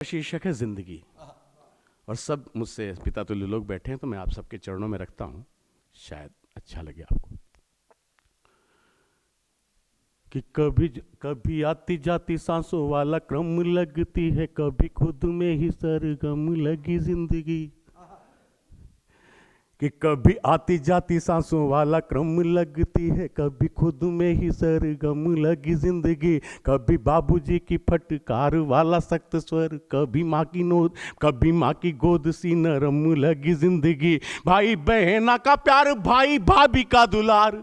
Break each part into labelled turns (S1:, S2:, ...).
S1: शीर्षक है जिंदगी। और सब मुझसे पिता तुल्य लोग बैठे हैं, तो मैं आप सबके चरणों में रखता हूं, शायद अच्छा लगे आपको। कि कभी आती जाती सांसों वाला क्रम लगती है, कभी खुद में ही सरगम लगी जिंदगी। कि कभी आती जाती सांसों वाला क्रम लगती है, कभी खुद में ही सरगम लगी जिंदगी। कभी बाबूजी की फटकार वाला सख्त स्वर, कभी माँ की नोद, कभी माँ की गोद सी नरम लगी जिंदगी। भाई बहना का प्यार, भाई भाभी का दुलार,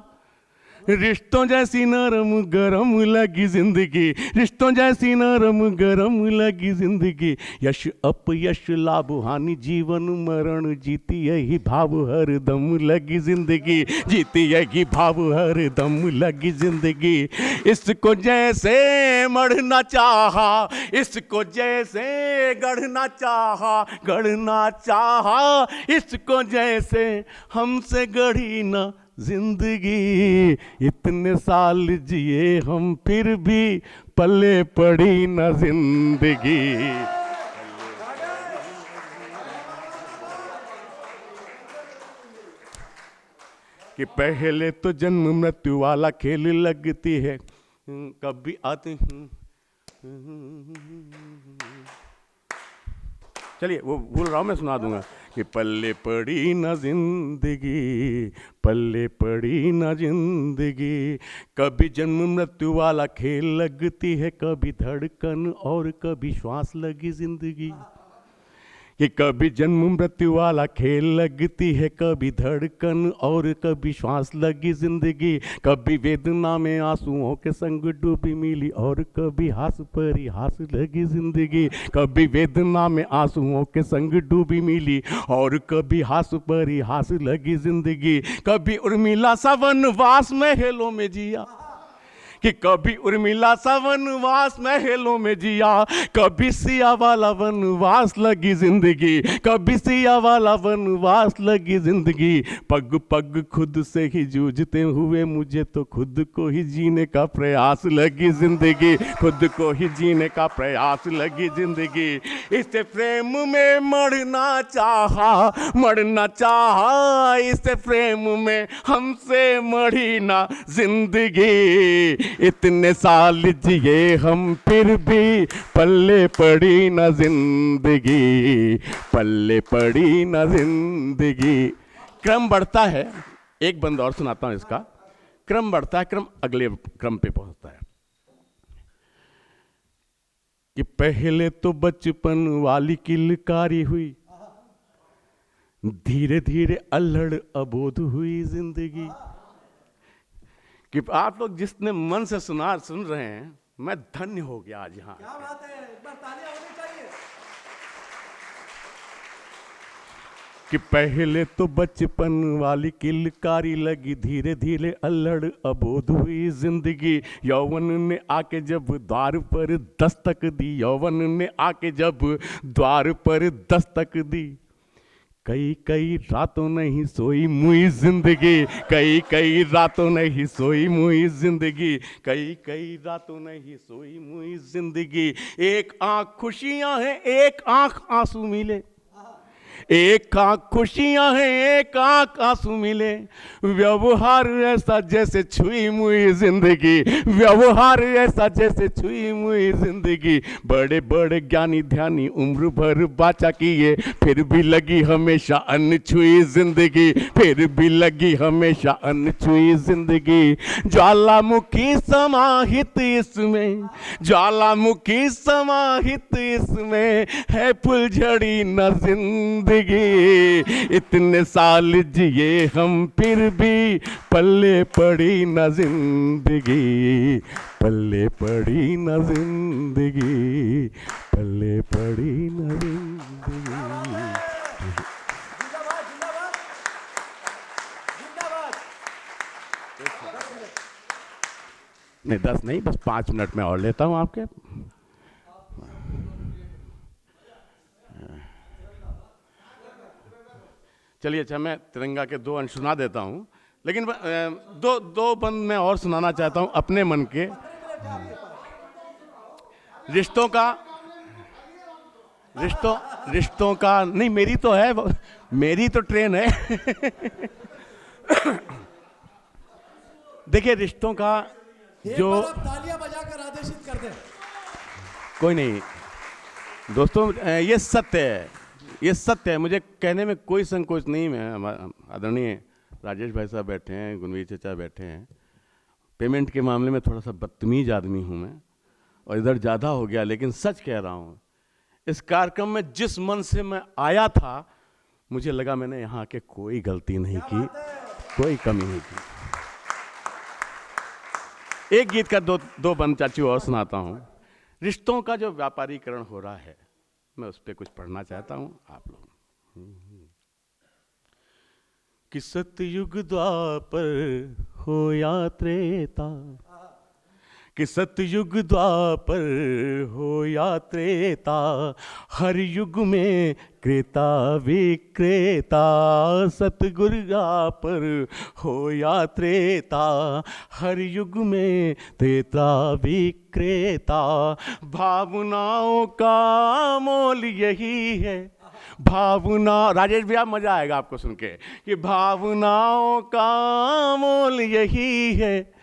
S1: रिश्तों जैसी नरम गरम लगी जिंदगी। रिश्तों जैसी नरम गरम लगी जिंदगी। यश अपयश लाभ हानि जीवन मरण, जीती यही भाव हर दम लगी जिंदगी। जीती यही भाव हर दम लगी जिंदगी। इसको जैसे मढ़ना चाहा, इसको जैसे गढ़ना चाहा, गढ़ना चाहा, इसको जैसे हमसे गढ़ी ना जिंदगी। इतने साल जिए हम फिर भी पल्ले पड़ी न जिंदगी। कि पहले तो जन्म मृत्यु वाला खेल लगती है, कभी आते चलिए वो भूल रहा हूँ, मैं सुना दूंगा। कि पल्ले पड़ी न जिंदगी, पल्ले पड़ी न जिंदगी। कभी जन्म मृत्यु वाला खेल लगती है, कभी धड़कन और कभी श्वास लगी जिंदगी। कि कभी जन्म मृत्यु वाला खेल लगती है, कभी धड़कन और कभी श्वास लगी जिंदगी। कभी वेदना में आंसुओं के संग डूबी मिली, और कभी हास पर हास लगी जिंदगी। कभी वेदना में आंसुओं के संग डूबी मिली, और कभी हास पर हास लगी जिंदगी। कभी उर्मिला सा वनवास महलों में जिया, कि कभी उर्मिला सा वनवास महलों में जिया, कभी सिया वाला वनवास लगी जिंदगी। कभी सिया वाला वनवास लगी जिंदगी। पग पग खुद से ही जूझते हुए मुझे तो खुद को ही जीने का प्रयास लगी जिंदगी। खुद को ही जीने का प्रयास लगी जिंदगी। इस प्रेम में मरना चाहा, मरना चाहा, इस प्रेम में हमसे मरी ना जिंदगी। इतने साल जिए हम फिर भी पल्ले पड़ी न जिंदगी, पल्ले पड़ी न जिंदगी। क्रम बढ़ता है, एक बंद और सुनाता हूं इसका। क्रम बढ़ता है, क्रम अगले क्रम पे पहुंचता है। कि पहले तो बचपन वाली किलकारी हुई, धीरे धीरे अल्हड़ अबोध हुई जिंदगी। कि आप लोग जितने मन से सुन रहे हैं, मैं धन्य हो गया आज यहाँ।
S2: क्या बात है, एक बार तालियां होनी चाहिए।
S1: कि पहले तो बचपन वाली किलकारी लगी, धीरे धीरे अल्हड़ अबोध हुई जिंदगी। यौवन ने आके जब द्वार पर दस्तक दी, यौवन ने आके जब द्वार पर दस्तक दी। कई कई रातों नहीं सोई मुई जिंदगी, कई कई रातों नहीं सोई मुई जिंदगी, कई कई रातों नहीं सोई मुई जिंदगी। एक आंख खुशियां हैं, एक आंख आंसू मिले, एक आंख खुशियां हैं, एक आंख आंसू मिले। व्यवहार ऐसा जैसे छुई मुई जिंदगी, व्यवहार ऐसा जैसे छुई मुई जिंदगी। बड़े बड़े ज्ञानी ध्यानी उम्र भर बाचा किए, फिर भी लगी हमेशा अनछुई जिंदगी, फिर भी लगी हमेशा अनछुई जिंदगी। ज्वालामुखी समाहित इसमें, ज्वालामुखी समाहित इसमें है फुलझड़ी न जिंदगी। इतने साल जिए हम फिर भी पल्ले पड़ी न जिंदगी, पल्ले पड़ी न जिंदगी, पल्ले पड़ी न जिंदगी।
S2: जिंदाबाद जिंदाबाद जिंदाबाद।
S1: नहीं 10 नहीं, बस 5 मिनट में और लेता हूं आपके। चलिए अच्छा, मैं तिरंगा के 2 अंश सुना देता हूं, लेकिन दो बंद मैं और सुनाना चाहता हूं अपने मन के। रिश्तों का रिश्तों का नहीं, मेरी तो है, मेरी तो ट्रेन है। देखिए रिश्तों का जो,
S2: एक बार आप तालियां बजाकर आदेशित कर दें।
S1: कोई नहीं दोस्तों, ये सत्य है, ये सत्य है, मुझे कहने में कोई संकोच नहीं। मैं आदरणीय राजेश भाई साहब बैठे हैं, गुणवीर चचा बैठे हैं, पेमेंट के मामले में थोड़ा सा बदतमीज आदमी हूँ मैं, और इधर ज़्यादा हो गया, लेकिन सच कह रहा हूँ, इस कार्यक्रम में जिस मन से मैं आया था, मुझे लगा मैंने यहाँ के कोई गलती नहीं की, कोई कमी नहीं की। एक गीत का दो बंद चाचू और सुनाता हूँ। रिश्तों का जो व्यापारीकरण हो रहा है, मैं उस पर कुछ पढ़ना चाहता हूँ आप लोग। कि सतयुग द्वापर हो या त्रेता, कि सतयुग द्वापर हो या त्रेता, हर युग में क्रेता विक्रेता। सतगुरु द्वापर हो या त्रेता, हर युग में त्रेता विक्रेता। भावनाओं का मोल यही है, भावना, राजेश भैया मजा आएगा आपको सुन के, कि भावनाओं का मोल यही है।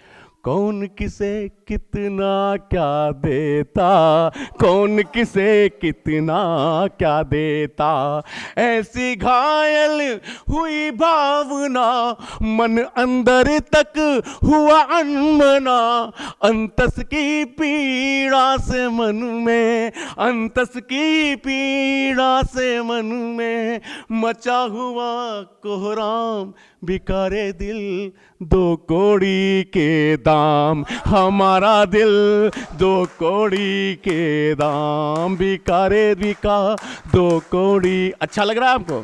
S1: कौन किसे कितना क्या देता, कौन किसे कितना क्या देता। ऐसी घायल हुई भावना, मन अंदर तक हुआ अनमना। अंतस की पीड़ा से मन में, अंतस की पीड़ा से मन में मचा हुआ कोहराम। बिकारे दिल दो कौड़ी के दाम, हमारा दिल दो कौड़ी के दाम। बिका दो कौड़ी। अच्छा लग रहा है आपको?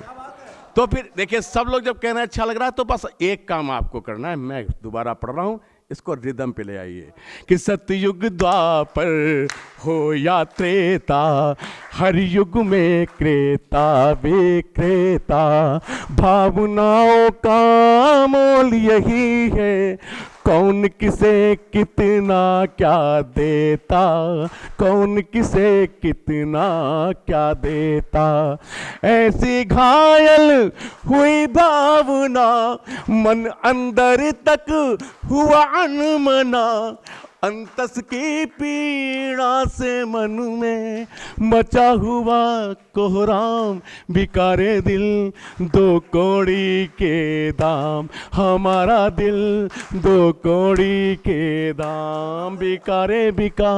S1: तो फिर देखिए, सब लोग जब कह रहे हैं अच्छा लग रहा है, तो बस एक काम आपको करना है, मैं दोबारा पढ़ रहा हूं, इसको रिदम पे ले आइए। कि सतयुग द्वापर हो या त्रेता, हर युग में क्रेता विक्रेता। भावनाओं का मोल यही है, कौन किसे कितना क्या देता, कौन किसे कितना क्या देता। ऐसी घायल हुई भावना, मन अंदर तक हुआ अनमना। अंतस की पीड़ा से मन में मचा हुआ कोहराम। बिकारे दिल दो कौड़ी के दाम, हमारा दिल दो कौड़ी के दाम। बिका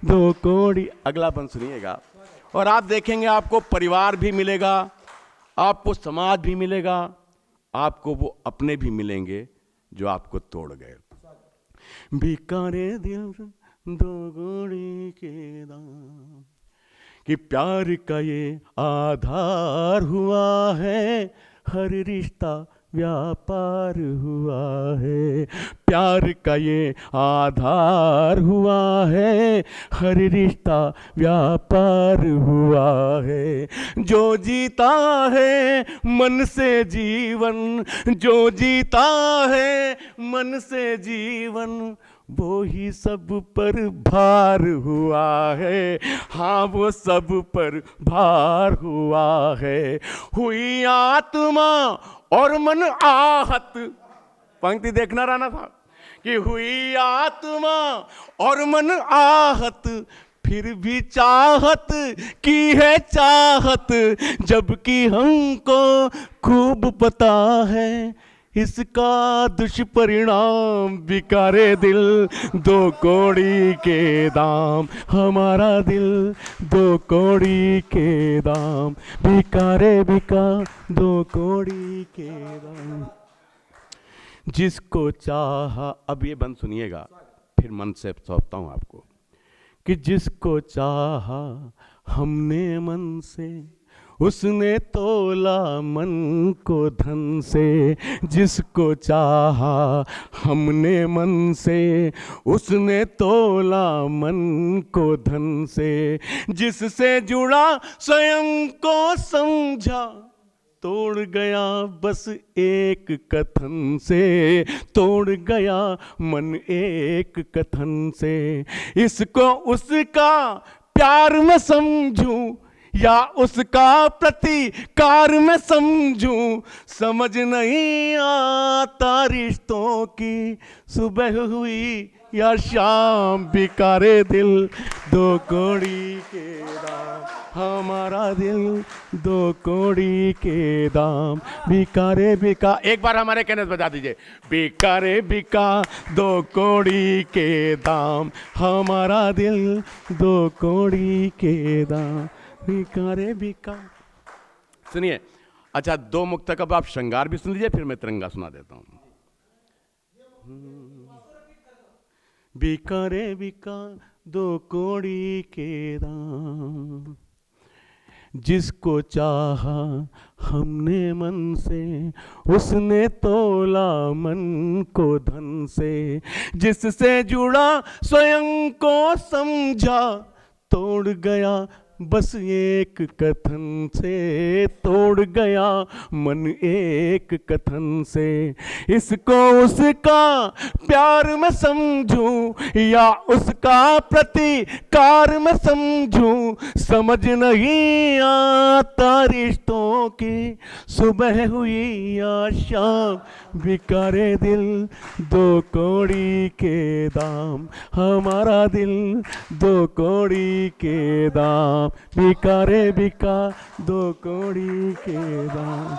S1: दो कौड़ी। अगला बंद सुनिएगा और आप देखेंगे आपको परिवार भी मिलेगा, आपको समाज भी मिलेगा, आपको वो अपने भी मिलेंगे जो आपको तोड़ गए। बिकारे दिल दो कौड़ी के दाम। कि प्यार का ये आधार हुआ है, हर रिश्ता व्यापार हुआ है। प्यार का ये आधार हुआ है, हर रिश्ता व्यापार हुआ है। जो जीता है मन से जीवन, जो जीता है मन से जीवन, वो ही सब पर भार हुआ है। हाँ, वो सब पर भार हुआ है। हुई आत्मा और मन आहत। पंक्ति देखना रहना था कि हुई आत्मा और मन आहत, फिर भी चाहत की है चाहत। जबकि हमको खूब पता है इसका दुष्परिणाम। बिकारे दिल दो कौड़ी के दाम, हमारा दिल दो कौड़ी के दाम। बिका दो कौड़ी के दाम। जिसको चाहा, अब ये बंद सुनिएगा, फिर मन से सौंपता हूँ आपको। कि जिसको चाहा हमने मन से, उसने तोला मन को धन से। जिसको चाहा हमने मन से, उसने तोला मन को धन से। जिससे जुड़ा स्वयं को समझा, तोड़ गया बस एक कथन से। तोड़ गया मन एक कथन से। इसको उसका प्यार में समझूं, या उसका प्रतिकार मैं समझूं, समझ नहीं आता रिश्तों की सुबह हुई या शाम, बिकारे दिल दो कौड़ी के दाम, हमारा दिल दो कौड़ी के दाम, बिकारे बिका। एक बार हमारे कहने बजा दीजिए, बिकारे बिका दो कौड़ी के दाम, हमारा दिल दो कौड़ी के दाम, बिकारे बिका। सुनिए, अच्छा 2 मुक्तक अब आप श्रृंगार भी सुन लीजिए, फिर मैं तिरंगा सुना देता हूं। बिकारे बिका दो कौड़ी के दाम, जिसको चाहा हमने मन से, उसने तोला मन को धन से, जिससे जुड़ा स्वयं को समझा, तोड़ गया बस एक कथन से, तोड़ गया मन एक कथन से, इसको उसका प्यार मैं समझूं या उसका प्रतिकार मैं समझूं, समझ नहीं आता रिश्तों की सुबह हुई या शाम, बिकारे दिल दो कौड़ी के दाम, हमारा दिल दो कौड़ी के दाम, बिकारे बिका दो कौड़ी के दाम।